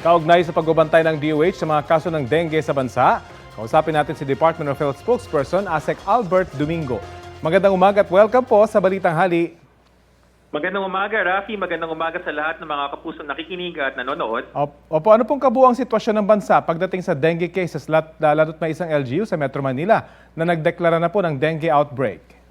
Kaugnay sa pagbabantay ng DOH sa mga kaso ng dengue sa bansa, kausapin natin si Department of Health spokesperson ASEC Albert Domingo. Magandang umaga at welcome po sa Balitang Hali. Magandang umaga, Rafi. Magandang umaga sa lahat ng mga kapusong nakikinig at nanonood. Opo, ano pong kabuang sitwasyon ng bansa pagdating sa dengue cases, lalo't may isang LGU sa Metro Manila na nagdeklara na po ng dengue outbreak?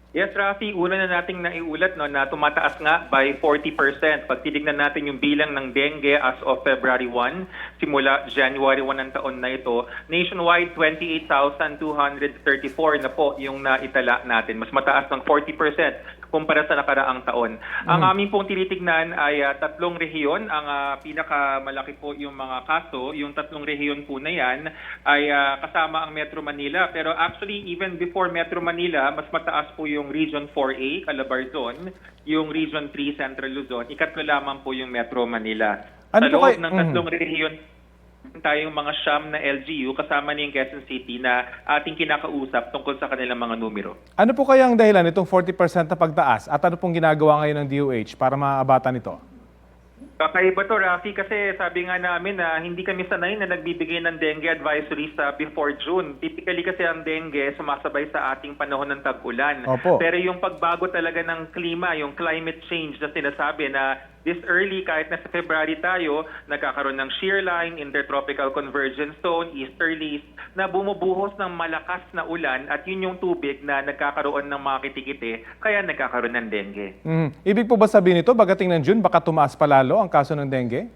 Yes, Rafi, una na nating naiulat na tumataas nga by 40%. Pag tinignan natin yung bilang ng dengue as of February 1, simula January 1 ng taon na ito, nationwide 28,234 na po yung naitala natin. Mas mataas ng 40% kumpara sa nakaraang taon. Ang aming pong tinitignan ay tatlong rehiyon. Ang pinakamalaki po yung mga kaso. Yung tatlong rehiyon po na yan ay kasama ang Metro Manila. Pero actually, even before Metro Manila, mas mataas po yung Region 4A, Calabarzon, yung Region 3, Central Luzon. Ikatlo lamang po yung Metro Manila. Ano sa po loob ng tatlong rehiyon, tayong mga siyam na LGU kasama ni yung Quezon City na ating kinakausap tungkol sa kanilang mga numero. Ano po kaya ang dahilan nitong 40% na pagtaas at ano pong ginagawa ngayon ng DOH para maabatan ito? Kakaiba to, Rafi, kasi sabi nga namin na hindi kami sanay na nagbibigay ng dengue advisories before June. Typically kasi ang dengue sumasabay sa ating panahon ng tag-ulan. Opo. Pero yung pagbago talaga ng klima, yung climate change na sinasabi na this early, kahit na sa February tayo, nagkakaroon ng shear line, intertropical convergence zone, easterlies, na bumubuhos ng malakas na ulan at yun yung tubig na nagkakaroon ng mga kitikite, kaya nagkakaroon ng dengue. Ibig po ba sabihin nito, pagdating ng June, baka tumaas pa lalo ang kaso ng dengue?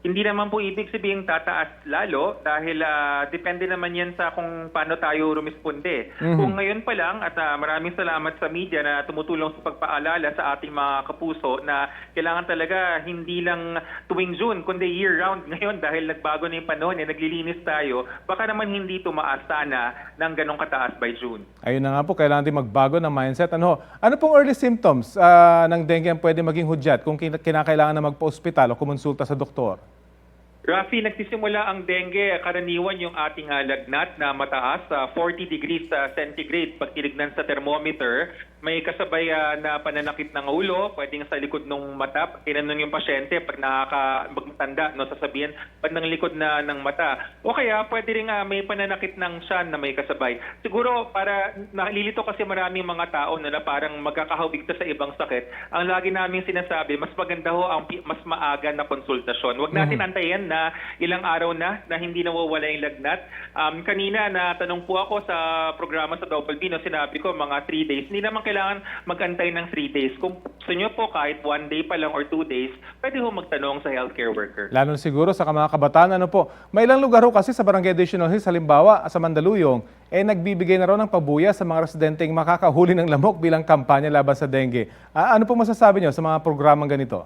Hindi naman po ibig sabihin tataas lalo dahil depende naman yan sa kung paano tayo rumisponde. Kung ngayon pa lang at maraming salamat sa media na tumutulong sa pagpaalala sa ating mga kapuso na kailangan talaga hindi lang tuwing June kundi year-round ngayon dahil nagbago na yung panahon, naglilinis tayo, baka naman hindi tumaas sana ng ganong kataas by June. Ayun na nga po, kailangan din magbago ng mindset. Ano pong early symptoms ng dengue ang pwede maging hudyat kung kinakailangan na magpa-ospital o kumonsulta sa doktor? Rafi, nagsisimula ang dengue, karaniwan yung ating lagnat na mataas, 40 degrees centigrade. Pag tinignan sa thermometer, may kasabay na pananakit ng ulo, pwedeng sa likod ng mata. Pag tinanong yung pasyente, pag magmatanda, sasabihin, pag ng likod na ng mata. O kaya, pwede rin may pananakit ng tiyan na may kasabay. Siguro, para nalilito kasi maraming mga tao na parang magkakahawig sa ibang sakit, ang lagi namin sinasabi, mas maganda ho ang mas maaga na konsultasyon. Huwag natin antayin na ilang araw na hindi nawawala yung lagnat. Kanina na tanong po ako sa programa sa Double B, sinabi ko mga 3 days. Hindi naman kailangan mag-antay ng 3 days. Kung gusto nyo po kahit 1 day pa lang or 2 days, pwede ho magtanong sa healthcare worker. Lalo siguro sa mga kabataan, may ilang lugar ho kasi sa Barangay Additional Hills, halimbawa sa Mandaluyong, nagbibigay na raw ng pabuya sa mga residenteng makakahuli ng lamok bilang kampanya laban sa dengue. Ano po masasabi nyo sa mga programang ganito?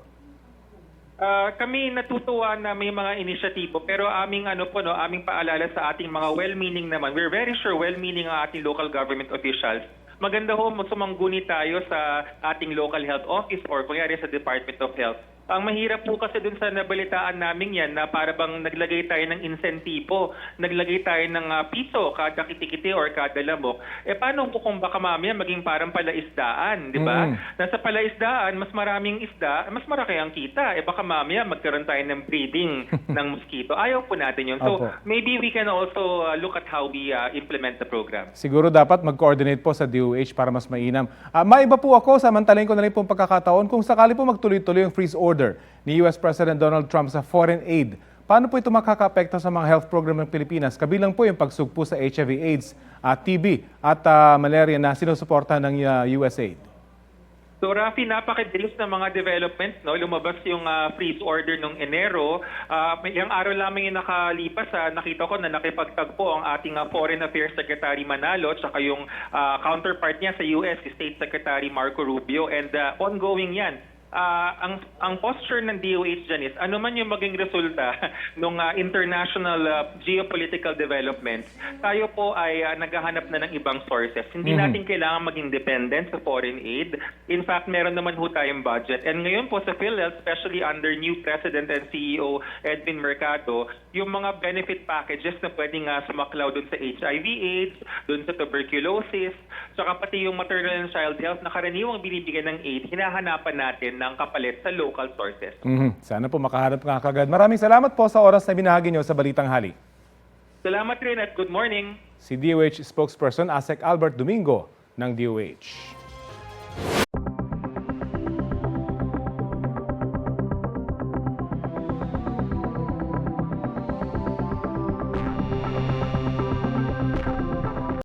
Kami natutuwa na may mga inisyatibo pero aming aming paalala sa ating mga well-meaning naman. We're very sure well-meaning ang ating local government officials. Maganda ho sumangguni tayo sa ating local health office or kunyari sa Department of Health. Ang mahirap po kasi dun sa nabalitaan namin yan na para bang naglagay tayo ng insentibo, naglagay tayo ng piso kada kitikiti or kada lamok. Paano kung baka mamaya maging parang palaisdaan, di ba? Nasa palaisdaan, mas maraming isda, mas maraki ang kita. Baka mamaya magkaroon tayo ng breeding ng mosquito. Ayaw po natin yun. So maybe we can also look at how we implement the program. Siguro dapat mag-coordinate po sa DOH para mas mainam. Maiba po ako, samantalahin ko na rin po pagkakataon kung sakali po magtuloy-tuloy yung freeze order ni US President Donald Trump sa foreign aid. Paano po ito makaka-apekto sa mga health program ng Pilipinas? Kabilang po yung pagsugpo sa HIV/AIDS, TB at malaria na sinusuporta ng USAID. So Rafi, napakadilis na mga developments. Lumabas yung freeze order nung Enero. Ilang araw lamang yung nakalipas, nakita ko na nakipagtagpo ang ating Foreign Affairs Secretary Manalo at yung counterpart niya sa US, si State Secretary Marco Rubio. And ongoing yan. Ang posture ng DOH dyan is ano man yung maging resulta ng international geopolitical developments, tayo po ay naghahanap na ng ibang sources. Hindi natin kailangan maging dependent sa foreign aid. In fact, meron naman ho tayong budget. And ngayon po sa PhilHealth, especially under new President and CEO Edwin Mercado, yung mga benefit packages na pwedeng sumaklaw dun sa HIV/AIDS, dun sa tuberculosis, saka pati yung maternal and child health na karaniwang binibigyan ng aid, hinahanapan natin natin ng kapalit sa local sources. Sana po makahanap nga kagad. Maraming salamat po sa oras na binahagi nyo sa Balitang Hali. Salamat rin at good morning. Si DOH spokesperson Asek Albert Domingo ng DOH.